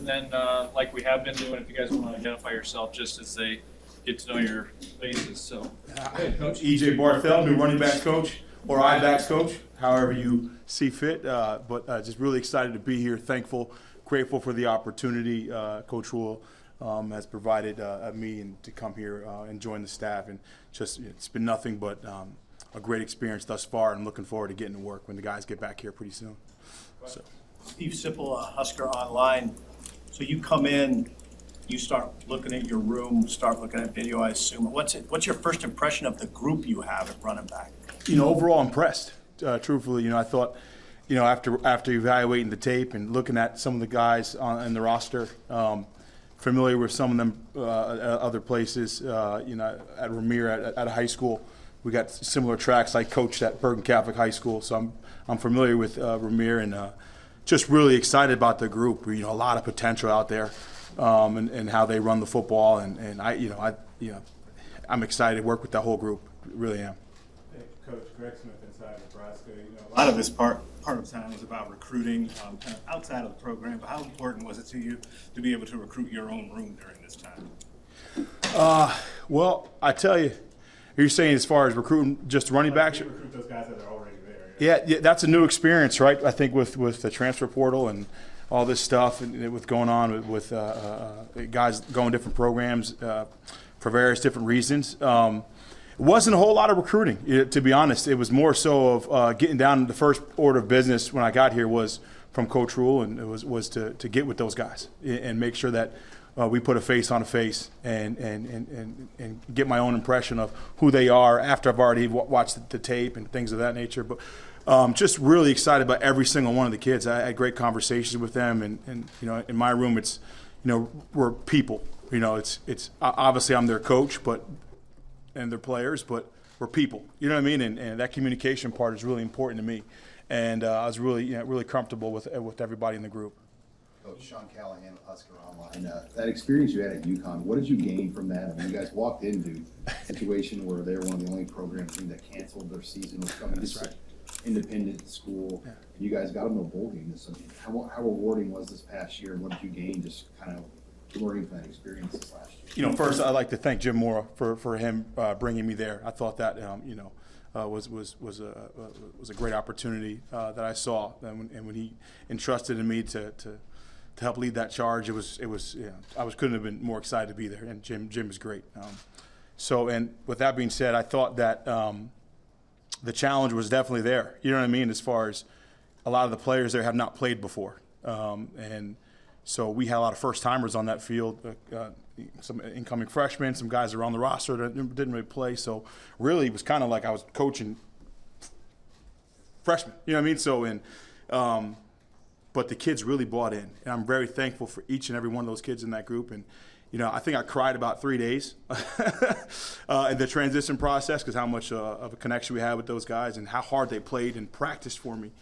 and then like we have been doing, if you guys want to identify yourself just as they get to know your faces. So, Coach EJ Barthel, new running backs coach or I-backs coach, however you see fit. But just really excited to be here. Thankful, grateful for the opportunity Coach Rule has provided me and to come here and join the staff. And just it's been nothing but a great experience thus far, and looking forward to getting to work when the guys get back here pretty soon. So. Steve Sipple, Husker Online. So you come in, you start looking at your room, start looking at video, I assume. What's your first impression of the group you have at running back? Overall impressed. Truthfully, I thought, after evaluating the tape and looking at some of the guys in the roster, familiar with some of them other places, at Ramir at a high school. We got similar tracks. I coached at Bergen Catholic High School, so I'm familiar with Ramir, and just really excited about the group. A lot of potential out there, and how they run the football, and I'm excited to work with that whole group. Really am. Hey, Coach Greg Smith inside Nebraska. A lot of this part of time was about recruiting, kind of outside of the program. But how important was it to you to be able to recruit your own room during this time? Well, I tell you, you're saying as far as recruiting just running backs? Recruit those guys that are already there. Yeah, that's a new experience, right? I think with the transfer portal and all this stuff, and with going on with guys going different programs for various different reasons. It wasn't a whole lot of recruiting, to be honest. It was more so of getting down. The first order of business when I got here was from Coach Rule, and it was to get with those guys and make sure that we put a face on a face and get my own impression of who they are after I've already watched the tape and things of that nature. But just really excited about every single one of the kids. I had great conversations with them, and in my room, it's we're people. It's obviously I'm their coach, and their players, but we're people. You know what I mean? And that communication part is really important to me. And I was really comfortable with everybody in the group. Coach Sean Callahan with Husker Online. That experience you had at UConn, what did you gain from that? I mean, you guys walked into a situation where they were one of the only programs that canceled their season, was coming to independent school. Yeah. You guys got them to a bowl game this summer. How rewarding was this past year, and what did you gain just kind of learning from that experience this last year? First I'd like to thank Jim Mora for him bringing me there. I thought that was a great opportunity that I saw, and when he entrusted in me to help lead that charge, I couldn't have been more excited to be there. And Jim is great. And with that being said, I thought that the challenge was definitely there. You know what I mean? As far as a lot of the players there have not played before, and so we had a lot of first-timers on that field, some incoming freshmen, some guys that were on the roster that didn't really play. So really it was kind of like I was coaching freshmen. You know what I mean? So, but the kids really bought in, and I'm very thankful for each and every one of those kids in that group. And I think I cried about 3 days in the transition process, because how much of a connection we had with those guys and how hard they played and practiced for me.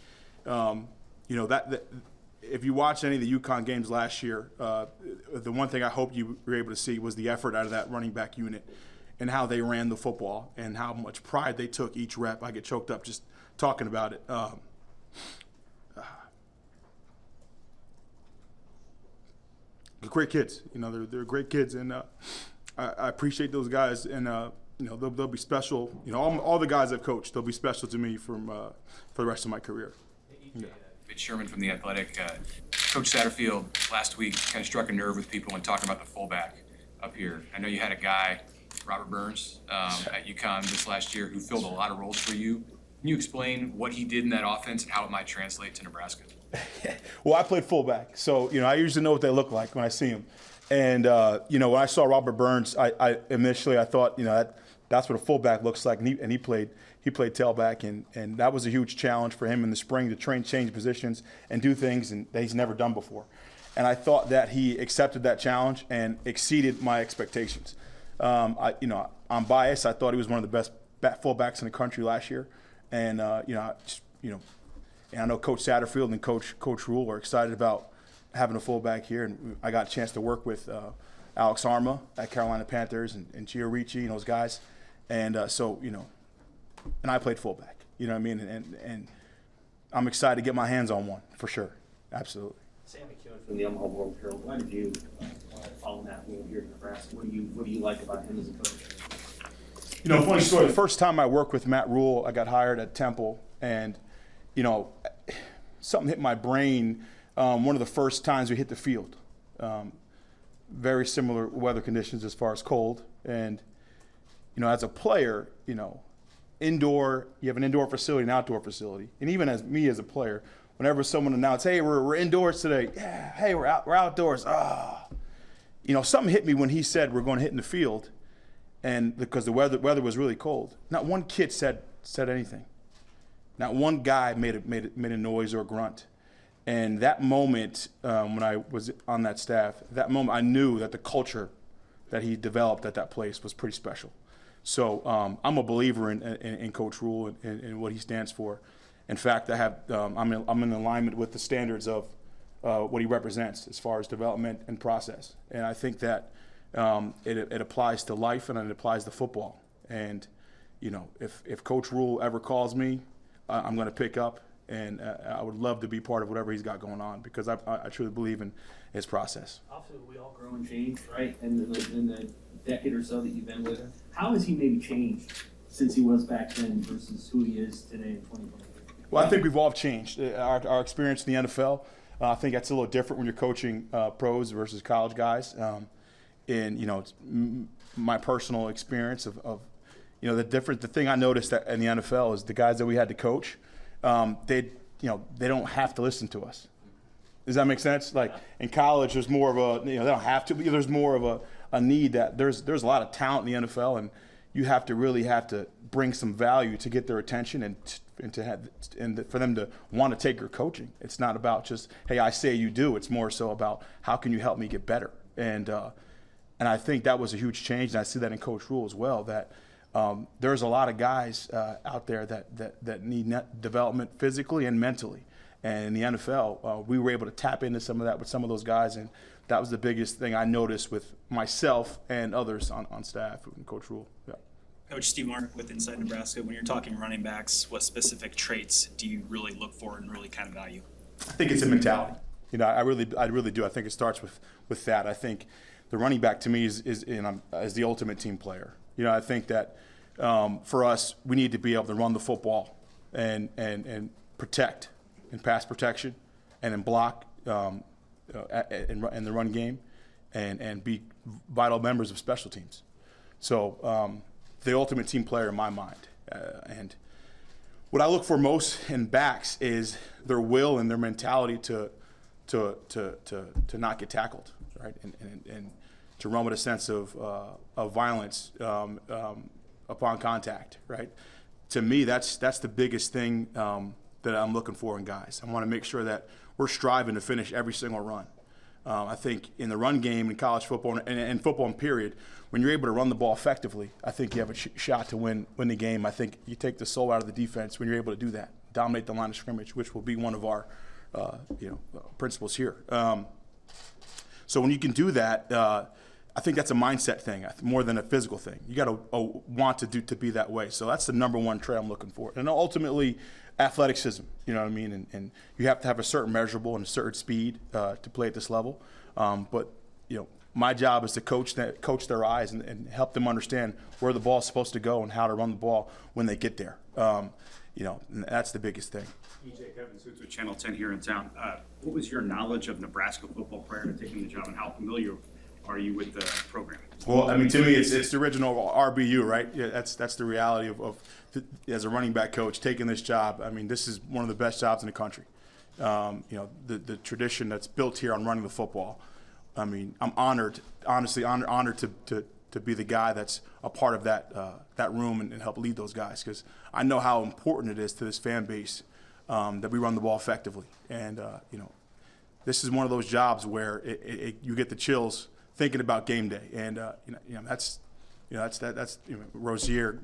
That if you watched any of the UConn games last year, the one thing I hope you were able to see was the effort out of that running back unit and how they ran the football and how much pride they took each rep. I get choked up just talking about it. Great kids, they're great kids, and I appreciate those guys, and they'll be special. All the guys I've coached, they'll be special to me for the rest of my career. Yeah. It's Sherman from The Athletic. Coach Satterfield last week kind of struck a nerve with people when talking about the fullback up here. I know you had a guy, Robert Burns, at UConn this last year who filled a lot of roles for you. Can you explain what he did in that offense and how it might translate to Nebraska? Well, I played fullback, so I usually know what they look like when I see them. And when I saw Robert Burns, I initially thought that's what a fullback looks like, and he played tailback, and that was a huge challenge for him in the spring to change positions and do things that he's never done before. And I thought that he accepted that challenge and exceeded my expectations. I'm biased. I thought he was one of the best fullbacks in the country last year, and and I know Coach Satterfield and Coach Rule are excited about having a fullback here, and I got a chance to work with Alex Arma at Carolina Panthers and Gio Ricci and those guys, and and I played fullback. You know what I mean? And I'm excited to get my hands on one for sure. Absolutely. Sam McEwen from the Omaha World Herald. Why did you follow Matt Rule here in Nebraska? What do you like about him as a coach? You know, funny story. The first time I worked with Matt Rule, I got hired at Temple, and you know, something hit my brain. One of the first times we hit the field, very similar weather conditions as far as cold, and you know, as a player, you know, indoor, you have an indoor facility, an outdoor facility, and even as me as a player, whenever someone announced, "Hey, we're indoors today," yeah, "Hey, we're outdoors," you know, something hit me when he said we're going to hit in the field. And because the weather was really cold, not one kid said anything. Not one guy made a noise or a grunt. And that moment, when I was on that staff, that moment I knew that the culture that he developed at that place was pretty special. So I'm a believer in Coach Rule and what he stands for. In fact, I'm in alignment with the standards of what he represents as far as development and process. And I think that it applies to life and it applies to football. And, you know, if Coach Rule ever calls me, I'm going to pick up, and I would love to be part of whatever he's got going on because I truly believe in his process. Obviously, we all grow and change, right? And in the decade or so that you've been with him, how has he maybe changed since he was back then versus who he is today in 2023? Well, I think we've all changed. Our experience in the NFL, I think that's a little different when you're coaching pros versus college guys. And you know, it's my personal experience of you know, the thing I noticed that in the NFL is the guys that we had to coach, they don't have to listen to us. Does that make sense? Like in college, there's more of a, you know, they don't have to, but there's more of a need that there's a lot of talent in the NFL, and you have to bring some value to get their attention and for them to want to take your coaching. It's not about just, hey, I say you do. It's more so about how can you help me get better. And I think that was a huge change, and I see that in Coach Rule as well, that there's a lot of guys out there that need development physically and mentally. And in the NFL, we were able to tap into some of that with some of those guys, and that was the biggest thing I noticed with myself and others on staff and Coach Rule. Yeah. Coach Steve Mark with Inside Nebraska, when you're talking running backs, what specific traits do you really look for and really kind of value? I think it's a mentality. You know, I really do. I think it starts with that. I think the running back to me is the ultimate team player. You know, I think that for us, we need to be able to run the football and protect in pass protection and in block in the run game and be vital members of special teams. So the ultimate team player in my mind. And what I look for most in backs is their will and their mentality to not get tackled, right? And to run with a sense of violence upon contact, right? To me, that's the biggest thing that I'm looking for in guys. I want to make sure that we're striving to finish every single run. I think in the run game in college football and football in period, when you're able to run the ball effectively, I think you have a shot to win the game. I think you take the soul out of the defense when you're able to do that, dominate the line of scrimmage, which will be one of our principles here. So when you can do that, I think that's a mindset thing more than a physical thing. You got to want to be that way. So that's the number one trait I'm looking for. And ultimately, athleticism, you know what I mean? And you have to have a certain measurable and a certain speed to play at this level. But, you know, my job is to coach their eyes and help them understand where the ball is supposed to go and how to run the ball when they get there. You know, and that's the biggest thing. EJ Kevin Suits with Channel 10 here in town. What was your knowledge of Nebraska football prior to taking the job, and how familiar are you with the program? Well, I mean, to me, it's the original RBU, right? Yeah, that's the reality of as a running back coach taking this job. I mean, this is one of the best jobs in the country. You know, the tradition that's built here on running the football. I mean, I'm honored, honestly honored to be the guy that's a part of that room and help lead those guys, because I know how important it is to this fan base that we run the ball effectively. And you know, this is one of those jobs where you get the chills thinking about game day. And that's Rozier,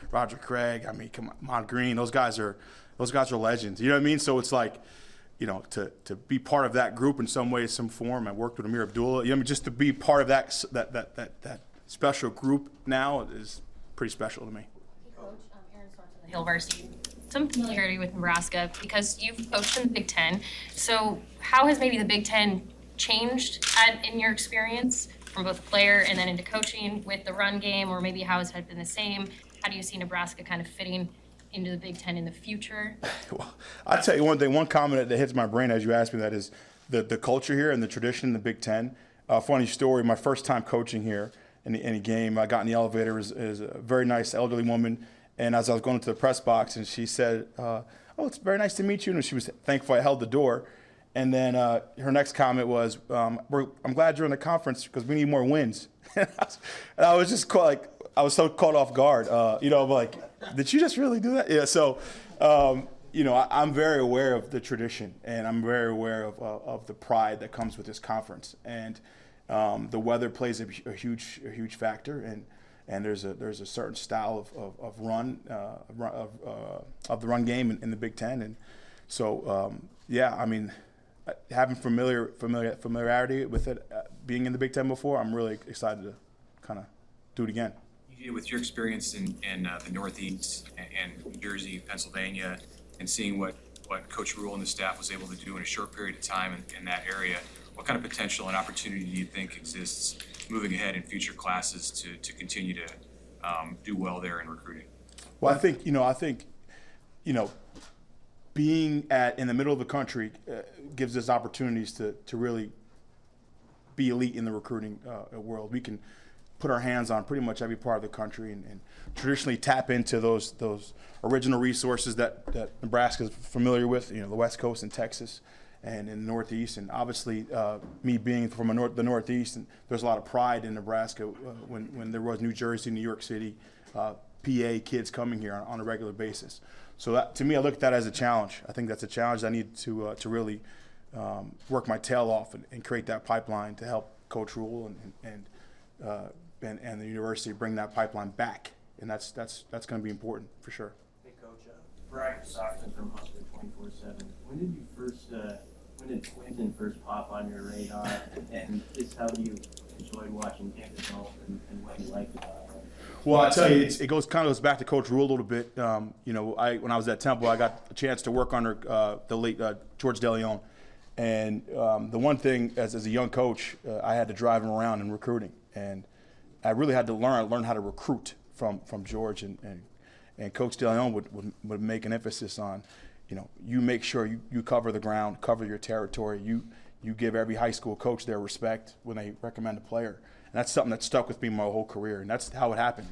Roger Craig. I mean, come on, Mon Green. Those guys are legends. You know what I mean? So it's like, you know, to be part of that group in some way, some form. I worked with Amir Abdullah. You know, I mean, just to be part of that special group now is pretty special to me. Hey, Coach, Aaron Swanson, the Hill Varsity. some familiarity with Nebraska because you've coached in the Big Ten. So how has maybe the Big Ten changed in your experience from both player and then into coaching with the run game, or maybe how has it been the same? How do you see Nebraska kind of fitting into the Big Ten in the future? Well, I'll tell you one thing, one comment that hits my brain as you asked me that is the culture here and the tradition in the Big Ten. Funny story, my first time coaching here in a game, I got in the elevator, is a very nice elderly woman, and as I was going to the press box, and she said, oh, it's very nice to meet you, and she was thankful I held the door. And then her next comment was, I'm glad you're in the conference because we need more wins. And I was just I was so caught off guard. I'm like, did you just really do that? Yeah, so, I'm very aware of the tradition, and I'm very aware of the pride that comes with this conference. And the weather plays a huge factor, and there's a certain style of run of the run game in the Big Ten. And so, having familiarity with it, being in the Big Ten before, I'm really excited to kind of do it again. With your experience in the Northeast and New Jersey, Pennsylvania, and seeing what Coach Rule and the staff was able to do in a short period of time in that area, what kind of potential and opportunity do you think exists moving ahead in future classes to continue to do well there in recruiting? Well, I think being in the middle of the country gives us opportunities to really be elite in the recruiting world. We can put our hands on pretty much every part of the country and traditionally tap into those original resources that Nebraska is familiar with, the West Coast and Texas and in the Northeast. And obviously, me being from the Northeast, and there's a lot of pride in Nebraska when there was New Jersey, New York City, PA kids coming here on a regular basis. So that, to me, I look at that as a challenge. I think that's a challenge I need to really work my tail off and create that pipeline to help Coach Rule and the university bring that pipeline back, and that's going to be important for sure. Hey, Coach, Brian Stockton from Husker 24/7. When did Clinton first pop on your radar, and just how you enjoyed watching him develop and what you liked about him? Well, I tell you, it goes back to Coach Rule a little bit. When I was at Temple, I got a chance to work under the late George DeLeon, and the one thing as a young coach, I had to drive him around in recruiting, and I really had to learn how to recruit from George, and Coach DeLeon would make an emphasis on, you make sure you cover the ground, cover your territory. You give every high school coach their respect when they recommend a player. And that's something that stuck with me my whole career, and that's how it happened.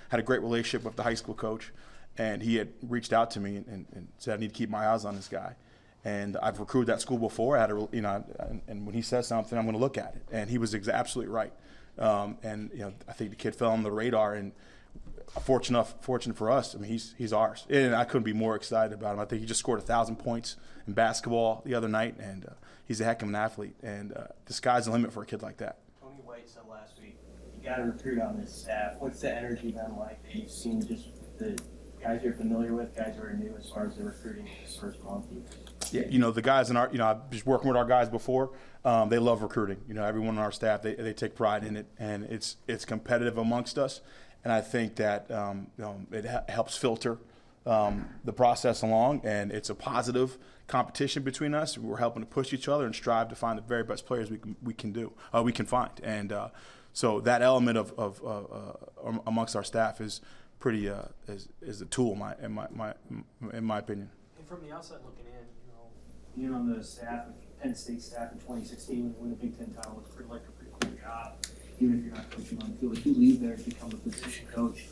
Had a great relationship with the high school coach, and he had reached out to me and said I need to keep my eyes on this guy. And I've recruited that school before. And when he says something, I'm going to look at it. And he was absolutely right. I think the kid fell on the radar, and fortunate for us, I mean, he's ours. And I couldn't be more excited about him. I think he just scored 1,000 points in basketball the other night, and he's a heck of an athlete. And the sky's the limit for a kid like that. Tony White said last week, you got to recruit on this staff. What's the energy been like that you've seen just with the guys you're familiar with, guys who are new as far as the recruiting this first month? Yeah, the guys in our, I've just working with our guys before. They love recruiting. Everyone on our staff, they take pride in it, and it's competitive amongst us. And I think that it helps filter the process along, and it's a positive competition between us. We're helping to push each other and strive to find the very best players we can find. And so that element of amongst our staff is pretty is a tool in my opinion. And from the outside looking in, being on the staff, Penn State staff in 2016 when you win a Big Ten title was pretty cool job, even if you're not coaching on the field. If you leave there to become a position coach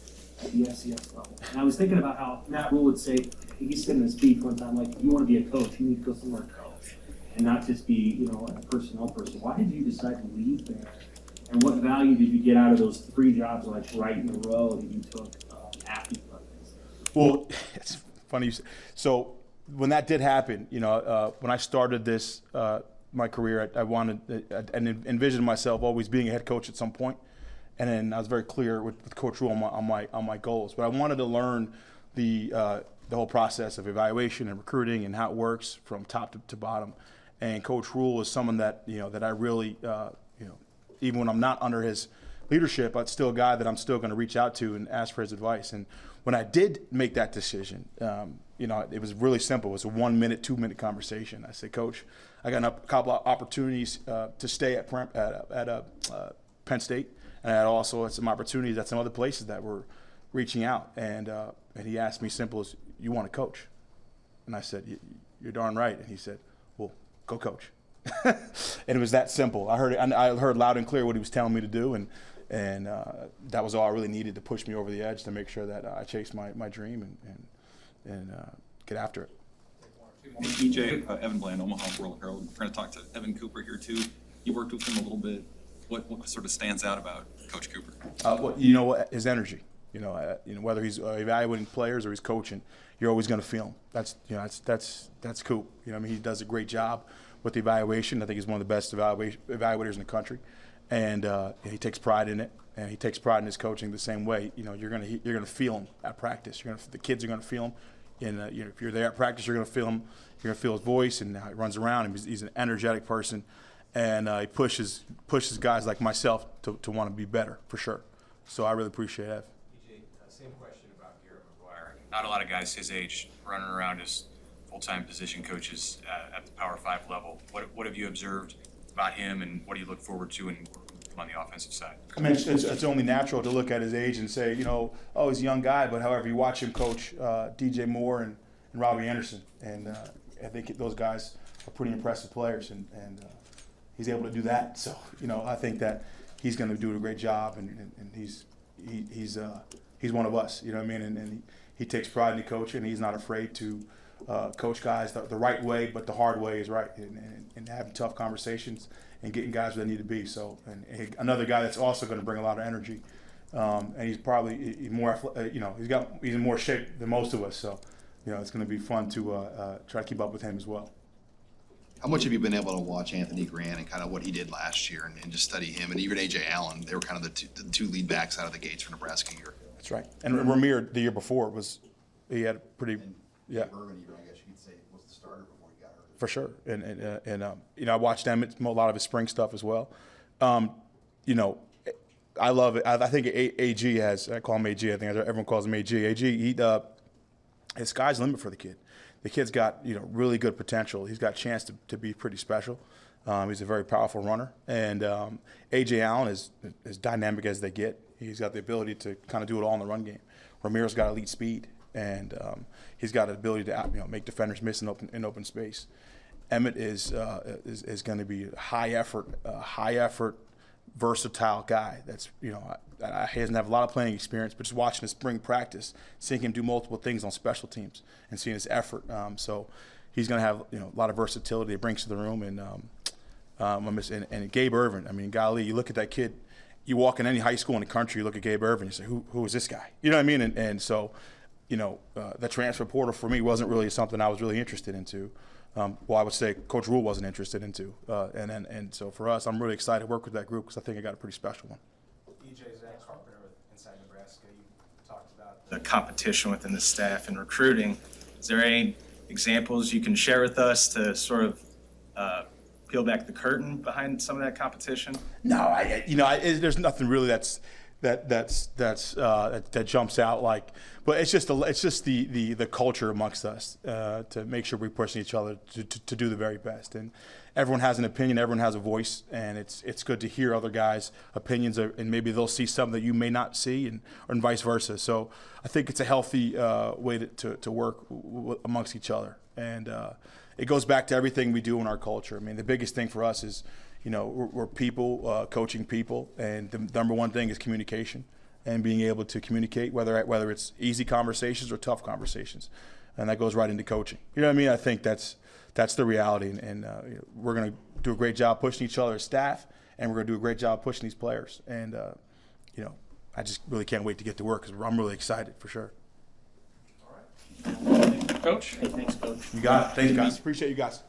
at the FCS level. And I was thinking about how Matt Rule would say, he's sitting in a speech one time, like, if you want to be a coach, you need to go somewhere to coach and not just be, a personnel person. Why did you decide to leave there? And what value did you get out of those 3 jobs, right in a row that you took after you left Penn State? Well, it's funny. So when that did happen, when I started my career, I wanted and envisioned myself always being a head coach at some point. And then I was very clear with Coach Rule on my goals. But I wanted to learn the whole process of evaluation and recruiting and how it works from top to bottom. And Coach Rule is someone that that I really even when I'm not under his leadership, it's still a guy that I'm still going to reach out to and ask for his advice. And when I did make that decision, it was really simple. It was a 1 minute, 2 minute conversation. I said, Coach, I got a couple of opportunities to stay at Penn State, and I had also had some opportunities at some other places that were reaching out. And he asked me simple as, you want to coach? And I said, you're darn right. And he said, well, go coach. And it was that simple. I heard loud and clear what he was telling me to do, and that was all I really needed to push me over the edge to make sure that I chased my dream and get after it. EJ, Evan Bland, Omaha World Herald. We're going to talk to Evan Cooper here too. You worked with him a little bit. What sort of stands out about Coach Cooper? His energy. Whether he's evaluating players or he's coaching, you're always going to feel him. That's cool. He does a great job with the evaluation. I think he's one of the best evaluators in the country, and he takes pride in it, and he takes pride in his coaching the same way. You're gonna feel him at practice. The kids are gonna feel him. And if you're there at practice, you're gonna feel him. You're gonna feel his voice and how he runs around. He's an energetic person, and he pushes guys like myself to want to be better for sure. So I really appreciate that. EJ, same question about Garrett McGuire. Not a lot of guys his age running around as full-time position coaches at the Power 5 level. What have you observed about him, and what do you look forward to on the offensive side? It's only natural to look at his age and say, he's a young guy, but however, you watch him coach DJ Moore and Robbie Anderson, and I think those guys are pretty impressive players, and he's able to do that. So, I think that he's going to do a great job, and he's one of us, and he takes pride in the coaching, and he's not afraid to coach guys the right way, but the hard way is right, and having tough conversations and getting guys where they need to be. So, and another guy that's also going to bring a lot of energy, and he's probably more, he's in more shape than most of us. So, it's going to be fun to try to keep up with him as well. How much have you been able to watch Anthony Grant and kind of what he did last year and just study him, and even AJ Allen? They were kind of the two lead backs out of the gates for Nebraska here. That's right. And Ramir the year before he had a pretty. Yeah. Berman, even, I guess you could say, was the starter before he got hurt. For sure, and I watched Emmett, a lot of his spring stuff as well. I love it. I think AG has. I call him AG. I think everyone calls him AG. AG, his sky's the limit for the kid. The kid's got really good potential. He's got a chance to be pretty special. He's a very powerful runner, and AJ Allen is as dynamic as they get. He's got the ability to kind of do it all in the run game. Ramirez got elite speed, and he's got an ability to make defenders miss in open space. Emmett is going to be a high effort, versatile guy. That's he doesn't have a lot of playing experience, but just watching his spring practice, seeing him do multiple things on special teams, and seeing his effort. So he's going to have a lot of versatility he brings to the room, and Gabe Irvin. Golly, you look at that kid. You walk in any high school in the country, you look at Gabe Irvin, you say, who is this guy? You know what I mean? And so, the transfer portal for me wasn't really something I was really interested into. I would say Coach Rule wasn't interested into. And so for us, I'm really excited to work with that group because I think I got a pretty special one. EJ, Zach Carpenter with Inside Nebraska, you talked about the competition within the staff and recruiting. Is there any examples you can share with us to sort of peel back the curtain behind some of that competition? No, there's nothing really that jumps out but it's just the culture amongst us to make sure we're pushing each other to do the very best. And everyone has an opinion, everyone has a voice, and it's good to hear other guys' opinions, and maybe they'll see something that you may not see, and vice versa. So I think it's a healthy way to work amongst each other, and it goes back to everything we do in our culture. The biggest thing for us is, we're people, coaching people, and the number one thing is communication and being able to communicate, whether it's easy conversations or tough conversations, and that goes right into coaching. I think that's the reality, and we're going to do a great job pushing each other as staff, and we're going to do a great job pushing these players. And I just really can't wait to get to work because I'm really excited for sure. All right. Coach. Hey, thanks, Coach. You got it. Thanks, guys. Appreciate you guys.